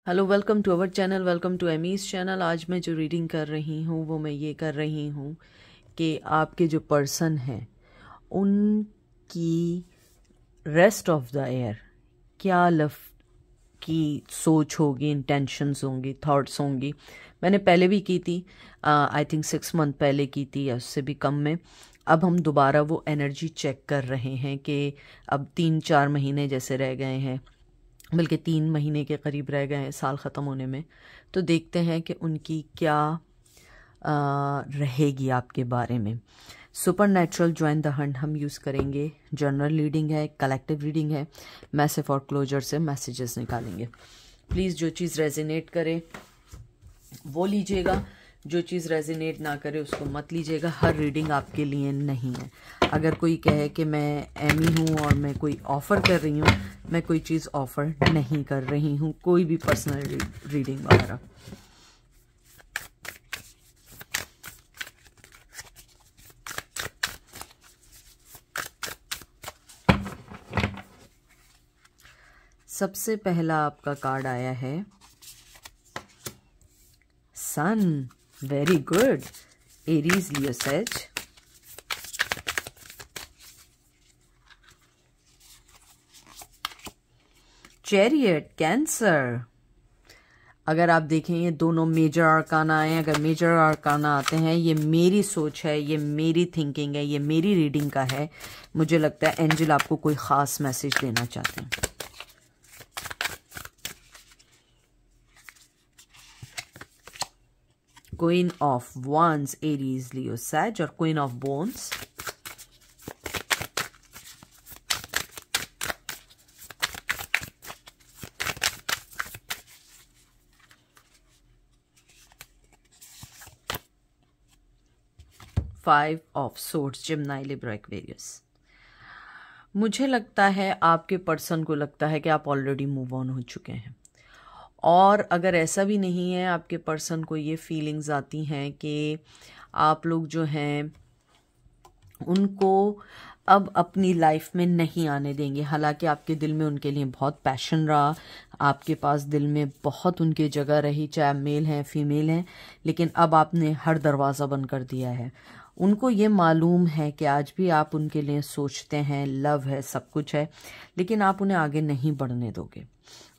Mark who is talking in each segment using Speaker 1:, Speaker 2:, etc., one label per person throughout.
Speaker 1: Hello, welcome to our channel, welcome to Amy's channel. आज मैं जो रीडिंग कर रही हूँ वो मैं ये कर रही हूँ कि आपके जो पर्सन हैं उनकी रेस्ट ऑफ द ईयर क्या लव की सोच होगी, इंटेंशंस होंगी, थॉट्स होंगी। मैंने पहले भी की थी, आई थिंक 6 मंथ पहले की थी या उससे भी कम में। अब हम दोबारा वो एनर्जी चेक कर रहे हैं कि अब 3-4 महीने जैसे रह गए हैं, बल्कि 3 महीने के करीब रह गए हैं साल ख़त्म होने में। तो देखते हैं कि उनकी क्या रहेगी आपके बारे में। Super natural join the Hunt हम यूज़ करेंगे। जनरल रीडिंग है, कलेक्टिव रीडिंग है। मैसेज और क्लोजर से मैसेजेस निकालेंगे। प्लीज़ जो चीज़ रेजिनेट करे वो लीजिएगा, जो चीज़ रेजिनेट ना करे उसको मत लीजिएगा। हर रीडिंग आपके लिए नहीं है। अगर कोई कहे कि मैं एमी हूँ और मैं कोई ऑफ़र कर रही हूँ, मैं कोई चीज़ ऑफ़र नहीं कर रही हूँ, कोई भी पर्सनल रीडिंग वगैरह। सबसे पहला आपका कार्ड आया है sun. Very good. Aries, Leo, sage. Chariot, Cancer. अगर आप देखें ये दोनों मेजर आर्काना आए हैं। अगर मेजर आर्काना आते हैं, ये मेरी सोच है, ये मेरी थिंकिंग है, ये मेरी रीडिंग का है। मुझे लगता है एंजल आपको कोई ख़ास मैसेज देना चाहते हैं। क्वीन ऑफ wands, एरीज, लियो, सैज और queen of bones. Five of swords, Gemini, Libra, Aquarius। मुझे लगता है आपके पर्सन को लगता है कि आप ऑलरेडी मूव ऑन हो चुके हैं। और अगर ऐसा भी नहीं है, आपके पर्सन को ये फीलिंग्स आती हैं कि आप लोग जो हैं उनको अब अपनी लाइफ में नहीं आने देंगे। हालांकि आपके दिल में उनके लिए बहुत पैशन रहा, आपके पास दिल में बहुत उनकी जगह रही, चाहे मेल हैं फीमेल हैं, लेकिन अब आपने हर दरवाज़ा बंद कर दिया है। उनको ये मालूम है कि आज भी आप उनके लिए सोचते हैं, लव है, सब कुछ है, लेकिन आप उन्हें आगे नहीं बढ़ने दोगे,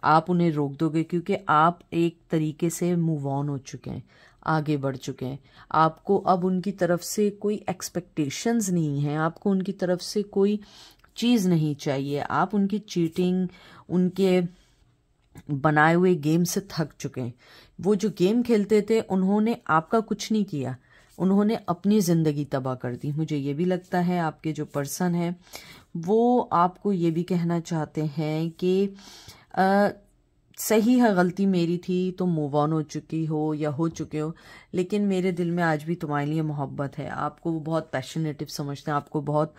Speaker 1: आप उन्हें रोक दोगे, क्योंकि आप एक तरीके से मूव ऑन हो चुके हैं, आगे बढ़ चुके हैं। आपको अब उनकी तरफ से कोई एक्सपेक्टेशंस नहीं है, आपको उनकी तरफ से कोई चीज़ नहीं चाहिए। आप उनकी चीटिंग, उनके बनाए हुए गेम से थक चुके हैं। वो जो गेम खेलते थे उन्होंने आपका कुछ नहीं किया, उन्होंने अपनी ज़िंदगी तबाह कर दी। मुझे ये भी लगता है आपके जो पर्सन है वो आपको ये भी कहना चाहते हैं कि सही है, गलती मेरी थी, तुम मूव ऑन हो चुकी हो या हो चुके हो, लेकिन मेरे दिल में आज भी तुम्हारे लिए मोहब्बत है। आपको वो बहुत पैशनेटिव समझते हैं, आपको बहुत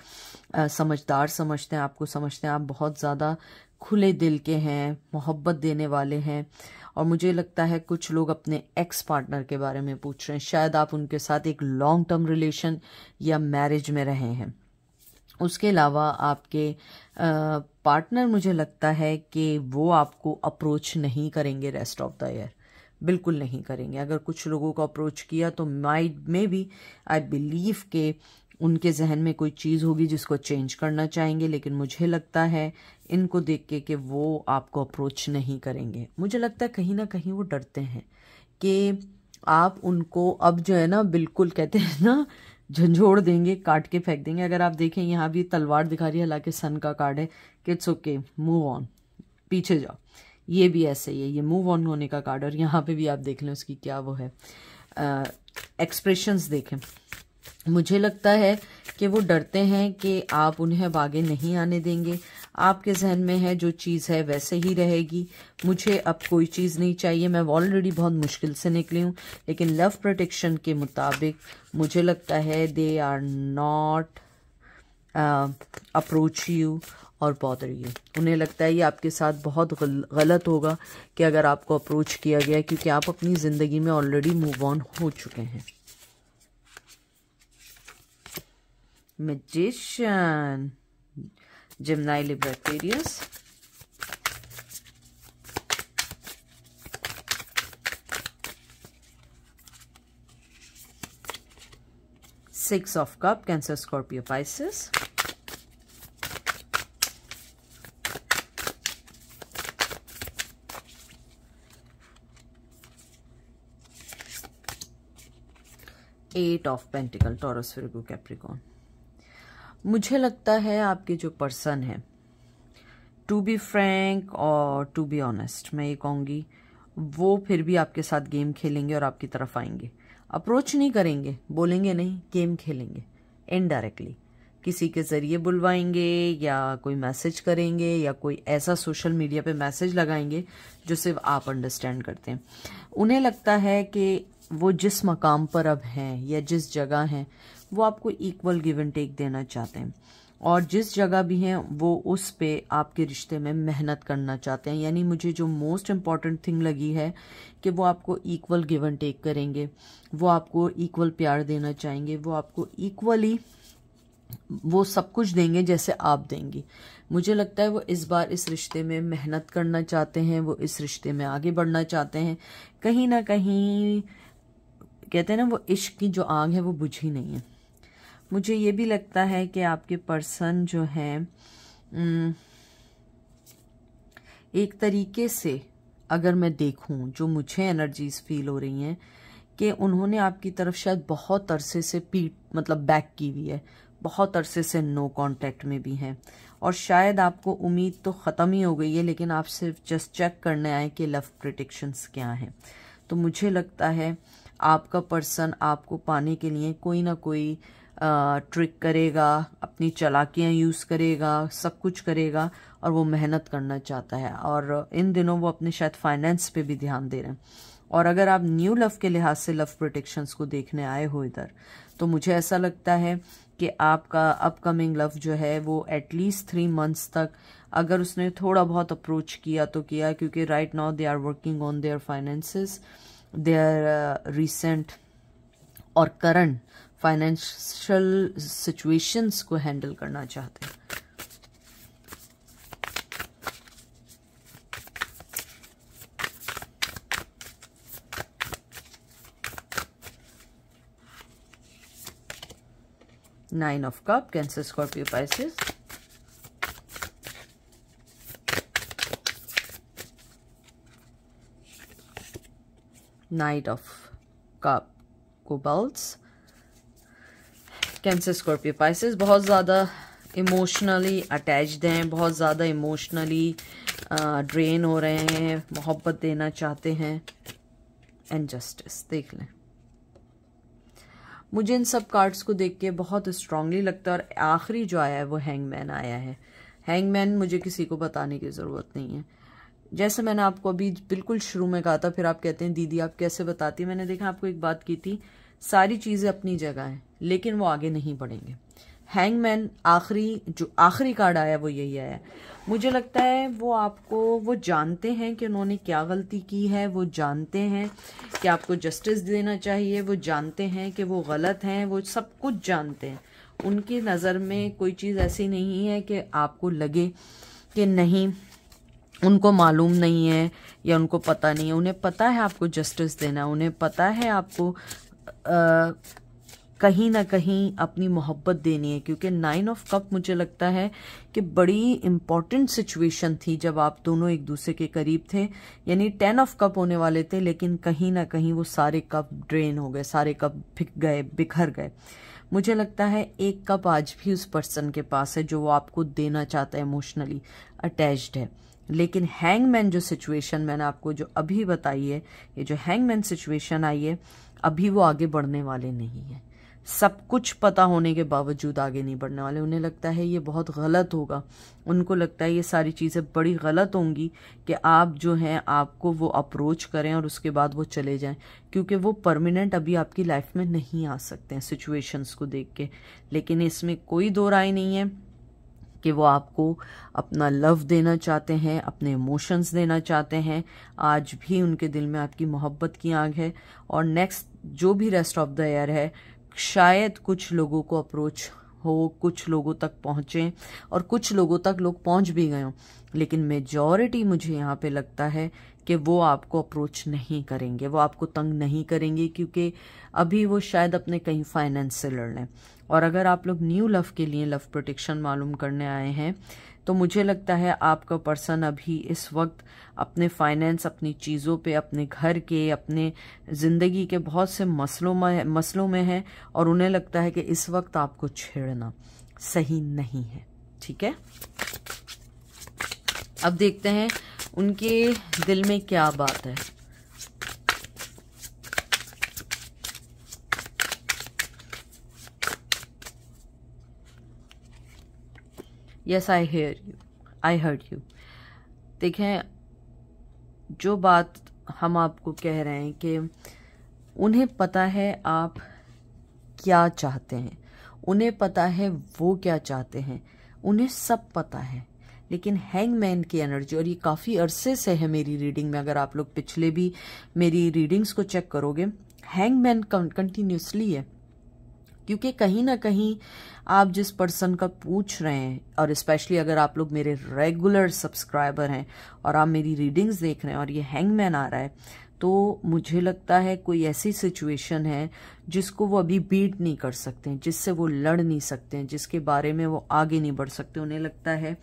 Speaker 1: समझदार समझते हैं, आपको समझते हैं आप बहुत ज़्यादा खुले दिल के हैं, मोहब्बत देने वाले हैं। और मुझे लगता है कुछ लोग अपने एक्स पार्टनर के बारे में पूछ रहे हैं, शायद आप उनके साथ एक लॉन्ग टर्म रिलेशन या मैरिज में रहे हैं। उसके अलावा आपके पार्टनर, मुझे लगता है कि वो आपको अप्रोच नहीं करेंगे रेस्ट ऑफ द ईयर, बिल्कुल नहीं करेंगे। अगर कुछ लोगों को अप्रोच किया तो माइंड में भी आई बिलीव के उनके जहन में कोई चीज़ होगी जिसको चेंज करना चाहेंगे, लेकिन मुझे लगता है इनको देख के कि वो आपको अप्रोच नहीं करेंगे। मुझे लगता है कहीं ना कहीं वो डरते हैं कि आप उनको अब जो है ना, बिल्कुल कहते हैं ना, झंझोड़ देंगे, काट के फेंक देंगे। अगर आप देखें यहाँ भी तलवार दिखा रही है, हालांकि सन का कार्ड है कि इट्स ओके, मूव ऑन, पीछे जाओ। ये भी ऐसे ही है, ये मूव ऑन होने का कार्ड। और यहाँ पे भी आप देख लें उसकी क्या वो है, एक्सप्रेशंस देखें। मुझे लगता है कि वो डरते हैं कि आप उन्हें अब आगे नहीं आने देंगे। आपके जहन में है जो चीज़ है वैसे ही रहेगी, मुझे अब कोई चीज़ नहीं चाहिए, मैं ऑलरेडी बहुत मुश्किल से निकली हूँ। लेकिन लव प्रोटेक्शन के मुताबिक मुझे लगता है they are not approach you or bother you. उन्हें लगता है ये आपके साथ बहुत गलत होगा कि अगर आपको अप्रोच किया गया, क्योंकि आप अपनी ज़िंदगी में ऑलरेडी मूव ऑन हो चुके हैं। Magician, Gemini, Libra, Aquarius। 6 of Cup, Cancer, Scorpio, Pisces. Eight of Pentacle, Taurus, Virgo, Capricorn. मुझे लगता है आपके जो पर्सन है, टू बी फ्रैंक और टू बी ऑनेस्ट, मैं ये कहूँगी, वो फिर भी आपके साथ गेम खेलेंगे और आपकी तरफ आएंगे। अप्रोच नहीं करेंगे, बोलेंगे नहीं, गेम खेलेंगे इनडायरेक्टली, किसी के ज़रिए बुलवाएंगे या कोई मैसेज करेंगे या कोई ऐसा सोशल मीडिया पे मैसेज लगाएंगे जो सिर्फ आप अंडरस्टैंड करते हैं। उन्हें लगता है कि वो जिस मकाम पर अब हैं या जिस जगह हैं वो आपको इक्वल गिव एंड टेक देना चाहते हैं, और जिस जगह भी हैं वो उस पे आपके रिश्ते में मेहनत करना चाहते हैं। यानी मुझे जो मोस्ट इम्पॉर्टेंट थिंग लगी है कि वो आपको इक्वल गिव एंड टेक करेंगे, वो आपको इक्वल प्यार देना चाहेंगे, वो आपको इक्वली वो सब कुछ देंगे जैसे आप देंगी। मुझे लगता है वो इस बार इस रिश्ते में मेहनत करना चाहते हैं, वो इस रिश्ते में आगे बढ़ना चाहते हैं। कहीं ना कहीं कहते हैं ना, वो इश्क की जो आग है वो बुझी नहीं है। मुझे ये भी लगता है कि आपके पर्सन जो है एक तरीके से, अगर मैं देखूं जो मुझे एनर्जीज फील हो रही हैं, कि उन्होंने आपकी तरफ शायद बहुत अरसे से मतलब बैक की हुई है, बहुत अरसे से नो कांटेक्ट में भी हैं, और शायद आपको उम्मीद तो ख़त्म ही हो गई है, लेकिन आप सिर्फ जस्ट चेक करने आए कि लव प्रेडिक्शंस क्या हैं। तो मुझे लगता है आपका पर्सन आपको पाने के लिए कोई ना कोई ट्रिक करेगा, अपनी चालाकियां यूज़ करेगा, सब कुछ करेगा, और वो मेहनत करना चाहता है। और इन दिनों वो अपने शायद फाइनेंस पे भी ध्यान दे रहे हैं। और अगर आप न्यू लव के लिहाज से लव प्रोटेक्शंस को देखने आए हो इधर, तो मुझे ऐसा लगता है कि आपका अपकमिंग लव जो है वो एटलीस्ट 3 मंथ्स तक, अगर उसने थोड़ा बहुत अप्रोच किया तो किया, क्योंकि right now they are working on their finances, their recent और करंट फाइनेंशियल सिचुएशंस को हैंडल करना चाहते हैं। Nine of Cup, Cancer, Scorpio, Pisces. Knight of Cup, Cobalts. Cancer, Scorpio, Pisces बहुत ज़्यादा इमोशनली अटैच्ड हैं, बहुत ज़्यादा इमोशनली ड्रेन हो रहे हैं, मोहब्बत देना चाहते हैं। एंड जस्टिस देख लें। मुझे इन सब कार्ड्स को देख के बहुत स्ट्रांगली लगता है, और आखिरी जो आया है वो हैंगमैन आया है। हैंगमैन मुझे किसी को बताने की ज़रूरत नहीं है, जैसे मैंने आपको अभी बिल्कुल शुरू में कहा था। फिर आप कहते हैं दीदी आप कैसे बताती, मैंने देखा आपको एक बात की थी, सारी चीज़ें अपनी जगह हैं लेकिन वो आगे नहीं बढ़ेंगे। हैंगमैन जो आखिरी कार्ड आया वो यही आया। मुझे लगता है वो जानते हैं कि उन्होंने क्या गलती की है, वो जानते हैं कि आपको जस्टिस देना चाहिए, वो जानते हैं कि वो गलत हैं, वो सब कुछ जानते हैं। उनकी नज़र में कोई चीज़ ऐसी नहीं है कि आपको लगे कि नहीं उनको मालूम नहीं है या उनको पता नहीं है। उन्हें पता है आपको जस्टिस देना, उन्हें पता है आपको कहीं ना कहीं अपनी मोहब्बत देनी है, क्योंकि 9 ऑफ कप मुझे लगता है कि बड़ी इम्पॉर्टेंट सिचुएशन थी जब आप दोनों एक दूसरे के करीब थे। यानी 10 ऑफ कप होने वाले थे, लेकिन कहीं ना कहीं वो सारे कप ड्रेन हो गए, सारे कप बिखर गए। मुझे लगता है एक कप आज भी उस पर्सन के पास है जो वो आपको देना चाहता है, इमोशनली अटैच्ड है। लेकिन हैंगमैन जो सिचुएशन मैंने आपको जो अभी बताई है, ये जो हैंगमैन सिचुएशन आई है, अभी वो आगे बढ़ने वाले नहीं है। सब कुछ पता होने के बावजूद आगे नहीं बढ़ने वाले। उन्हें लगता है ये बहुत गलत होगा, उनको लगता है ये सारी चीज़ें बड़ी गलत होंगी कि आप जो हैं आपको वो अप्रोच करें और उसके बाद वो चले जाएं, क्योंकि वो परमानेंट अभी आपकी लाइफ में नहीं आ सकते हैं सिचुएशंस को देख के। लेकिन इसमें कोई दो राय नहीं है कि वो आपको अपना लव देना चाहते हैं, अपने इमोशंस देना चाहते हैं। आज भी उनके दिल में आपकी मोहब्बत की आग है। और नेक्स्ट जो भी रेस्ट ऑफ द ईयर है, शायद कुछ लोगों को अप्रोच हो, कुछ लोगों तक पहुंचे और कुछ लोगों तक लोग पहुंच भी गए हों, लेकिन मेजॉरिटी मुझे यहाँ पे लगता है कि वो आपको अप्रोच नहीं करेंगे, वो आपको तंग नहीं करेंगे, क्योंकि अभी वो शायद अपने कहीं फाइनेंस से लड़ लें। और अगर आप लोग न्यू लव के लिए लव प्रोटेक्शन मालूम करने आए हैं तो मुझे लगता है आपका पर्सन अभी इस वक्त अपने फाइनेंस, अपनी चीज़ों पे, अपने घर के, अपने ज़िंदगी के बहुत से मसलों में है और उन्हें लगता है कि इस वक्त आपको छेड़ना सही नहीं है। ठीक है, अब देखते हैं उनके दिल में क्या बात है। Yes, I heard you. देखें, जो बात हम आपको कह रहे हैं कि उन्हें पता है आप क्या चाहते हैं, उन्हें पता है वो क्या चाहते हैं, उन्हें सब पता है। लेकिन हैंगमैन की एनर्जी, और ये काफ़ी अरसे से है मेरी रीडिंग में, अगर आप लोग पिछले भी मेरी रीडिंग्स को चेक करोगे, हैंगमैन कंटिन्यूसली है। क्योंकि कहीं ना कहीं आप जिस पर्सन का पूछ रहे हैं, और स्पेशली अगर आप लोग मेरे रेगुलर सब्सक्राइबर हैं और आप मेरी रीडिंग्स देख रहे हैं और ये हैंगमैन आ रहा है, तो मुझे लगता है कोई ऐसी सिचुएशन है जिसको वो अभी बीट नहीं कर सकते हैं, जिससे वो लड़ नहीं सकते हैं, जिसके बारे में वो आगे नहीं बढ़ सकते। उन्हें लगता है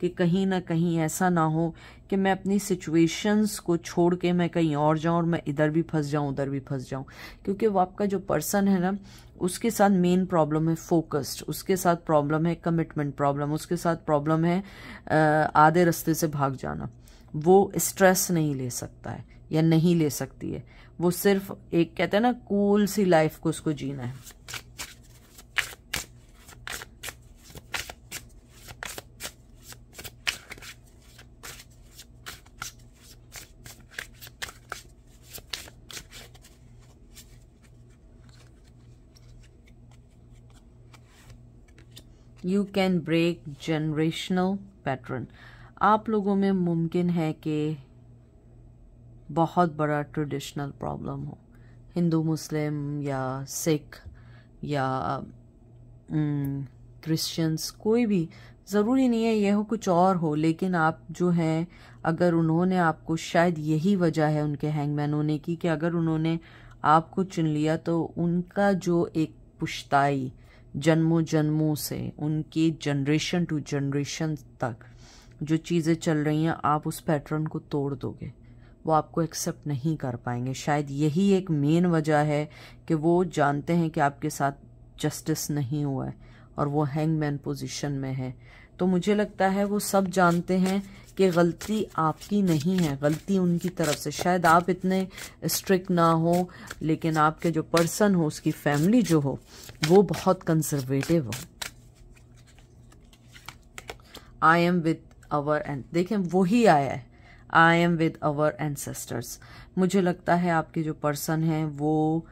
Speaker 1: कि कहीं ना कहीं ऐसा ना हो कि मैं अपनी सिचुएशंस को छोड़ के मैं कहीं और जाऊं और मैं इधर भी फंस जाऊं, उधर भी फंस जाऊं। क्योंकि वो आपका जो पर्सन है ना, उसके साथ मेन प्रॉब्लम है फोकस्ड, उसके साथ प्रॉब्लम है कमिटमेंट प्रॉब्लम, उसके साथ प्रॉब्लम है आधे रास्ते से भाग जाना। वो स्ट्रेस नहीं ले सकता है या नहीं ले सकती है, वो सिर्फ एक कहते हैं ना कूल सी लाइफ को उसको जीना है। You can break generational pattern. आप लोगों में मुमकिन है कि बहुत बड़ा ट्रेडिशनल प्रॉब्लम हो, हिंदू मुस्लिम या सिख या क्रिश्चियंस, कोई भी, ज़रूरी नहीं है यह हो, कुछ और हो, लेकिन आप जो हैं, अगर उन्होंने आपको, शायद यही वजह है उनके हैंगमैन होने की, कि अगर उन्होंने आपको चुन लिया तो उनका जो एक पुश्ताई जन्मों जन्मों से, उनकी जनरेशन टू जनरेशन तक जो चीज़ें चल रही हैं, आप उस पैटर्न को तोड़ दोगे, वो आपको एक्सेप्ट नहीं कर पाएंगे। शायद यही एक मेन वजह है कि वो जानते हैं कि आपके साथ जस्टिस नहीं हुआ है और वो हैंगमैन पोजीशन में है। तो मुझे लगता है वो सब जानते हैं कि गलती आपकी नहीं है, गलती उनकी तरफ से। शायद आप इतने स्ट्रिक्ट ना हो, लेकिन आपके जो पर्सन हो, उसकी फैमिली जो हो, वो बहुत कंजर्वेटिव हो। I am with our and, देखें वही आया है, I am with our ancestors. मुझे लगता है आपके जो पर्सन हैं वो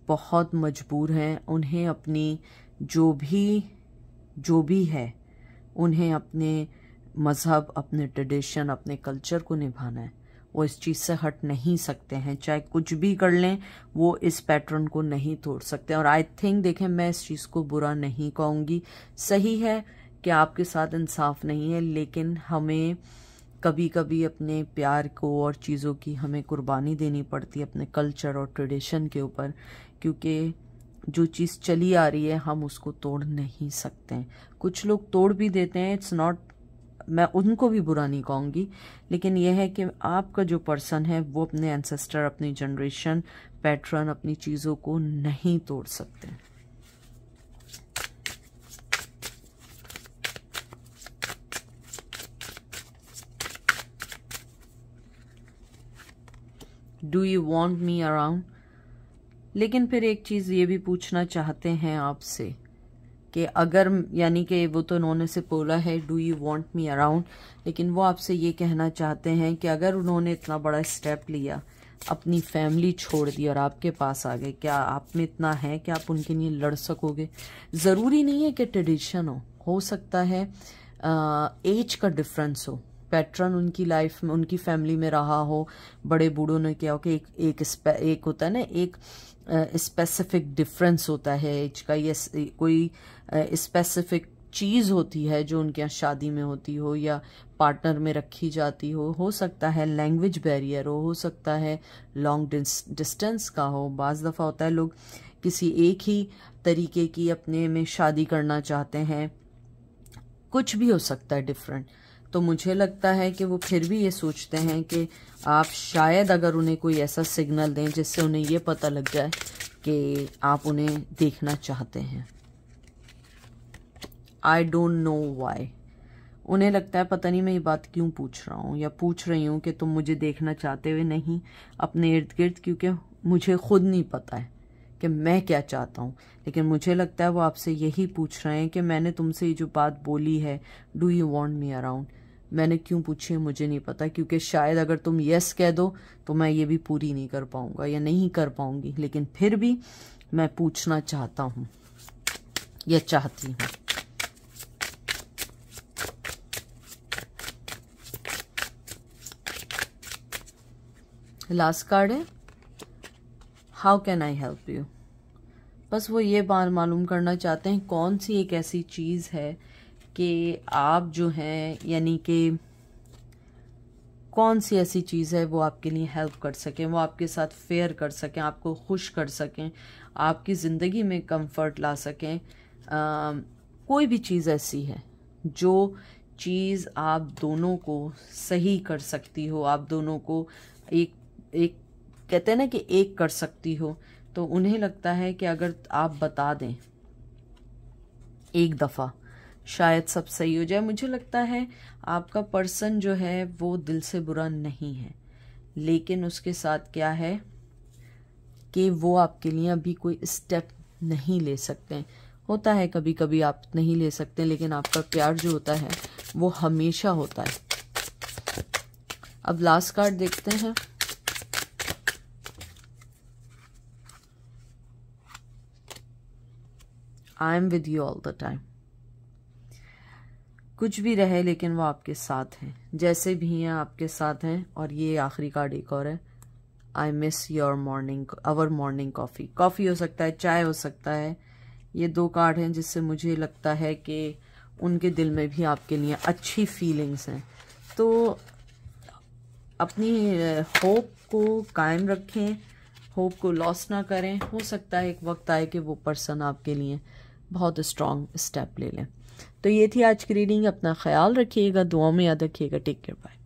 Speaker 1: बहुत मजबूर हैं, उन्हें अपनी जो भी है, उन्हें अपने मज़हब, अपने ट्रेडिशन, अपने कल्चर को निभाना है। वो इस चीज़ से हट नहीं सकते हैं, चाहे कुछ भी कर लें, वो इस पैटर्न को नहीं तोड़ सकते। और आई थिंक, देखें, मैं इस चीज़ को बुरा नहीं कहूँगी, सही है कि आपके साथ इंसाफ नहीं है, लेकिन हमें कभी कभी अपने प्यार को और चीज़ों की हमें कुर्बानी देनी पड़ती है अपने कल्चर और ट्रेडिशन के ऊपर, क्योंकि जो चीज़ चली आ रही है हम उसको तोड़ नहीं सकते हैं। कुछ लोग तोड़ भी देते हैं, इट्स नॉट, मैं उनको भी बुरा नहीं कहूँगी, लेकिन यह है कि आपका जो पर्सन है वो अपने एंसेस्टर, अपनी जनरेशन पैटर्न, अपनी चीज़ों को नहीं तोड़ सकते। Do you want me around? लेकिन फिर एक चीज़ ये भी पूछना चाहते हैं आपसे कि अगर, यानी कि वो तो उन्होंने से बोला है do you want me around, लेकिन वो आपसे ये कहना चाहते हैं कि अगर उन्होंने इतना बड़ा स्टेप लिया, अपनी फैमिली छोड़ दी और आपके पास आ गए, क्या आप में इतना है कि आप उनके लिए लड़ सकोगे? ज़रूरी नहीं है कि ट्रेडिशन हो सकता है एज का डिफरेंस हो, पैटर्न उनकी लाइफ में, उनकी फैमिली में रहा हो, बड़े बूढ़ों ने क्या हो कि एक होता है ना, एक स्पेसिफिक डिफरेंस होता है एज का, या कोई स्पेसिफिक चीज़ होती है जो उनके यहाँ शादी में होती हो या पार्टनर में रखी जाती हो सकता है लैंग्वेज बैरियर हो सकता है लॉन्ग डिस्टेंस का हो। बाज़ दफ़ा होता है लोग किसी एक ही तरीके की अपने में शादी करना चाहते हैं, कुछ भी हो सकता है डिफरेंट। तो मुझे लगता है कि वो फिर भी ये सोचते हैं कि आप शायद अगर उन्हें कोई ऐसा सिग्नल दें जिससे उन्हें ये पता लग जाए कि आप उन्हें देखना चाहते हैं। I don't know why. उन्हें लगता है पता नहीं मैं ये बात क्यों पूछ रहा हूँ या पूछ रही हूँ कि तुम मुझे देखना चाहते हुए नहीं अपने इर्द गिर्द, क्योंकि मुझे खुद नहीं पता है कि मैं क्या चाहता हूँ। लेकिन मुझे लगता है वो आपसे यही पूछ रहे हैं कि मैंने तुमसे ये जो बात बोली है, do you want me around, मैंने क्यों पूछी है मुझे नहीं पता, क्योंकि शायद अगर तुम यस कह दो तो मैं ये भी पूरी नहीं कर पाऊंगा या नहीं कर पाऊंगी, लेकिन फिर भी मैं पूछना चाहता हूँ या चाहती हूँ। लास्ट कार्ड है how can I help you. बस वो ये बात मालूम करना चाहते हैं कौन सी एक ऐसी चीज़ है कि आप जो हैं, यानी कि कौन सी ऐसी चीज़ है वो आपके लिए हेल्प कर सकें, वो आपके साथ फेयर कर सकें, आपको खुश कर सकें, आपकी ज़िंदगी में कंफर्ट ला सकें। कोई भी चीज़ ऐसी है जो चीज़ आप दोनों को सही कर सकती हो, आप दोनों को एक कहते हैं ना कि एक कर सकती हो। तो उन्हें लगता है कि अगर आप बता दें एक दफ़ा शायद सब सही हो जाए। मुझे लगता है आपका पर्सन जो है वो दिल से बुरा नहीं है, लेकिन उसके साथ क्या है कि वो आपके लिए अभी कोई स्टेप नहीं ले सकते। होता है कभी कभी आप नहीं ले सकते, लेकिन आपका प्यार जो होता है वो हमेशा होता है। अब लास्ट कार्ड देखते हैं। I am with you all the time. कुछ भी रहे लेकिन वो आपके साथ हैं, जैसे भी हैं आपके साथ हैं। और ये आखिरी कार्ड एक और है, I miss your our morning coffee. Coffee हो सकता है, चाय हो सकता है। ये दो कार्ड हैं जिससे मुझे लगता है कि उनके दिल में भी आपके लिए अच्छी फीलिंग्स हैं। तो अपनी होप को कायम रखें, होप को लॉस ना करें। हो सकता है एक वक्त आए कि वो पर्सन आपके लिए बहुत स्ट्रॉन्ग स्टेप ले लें। तो ये थी आज की रीडिंग। अपना ख्याल रखिएगा, दुआ में याद रखिएगा। Take care, bye.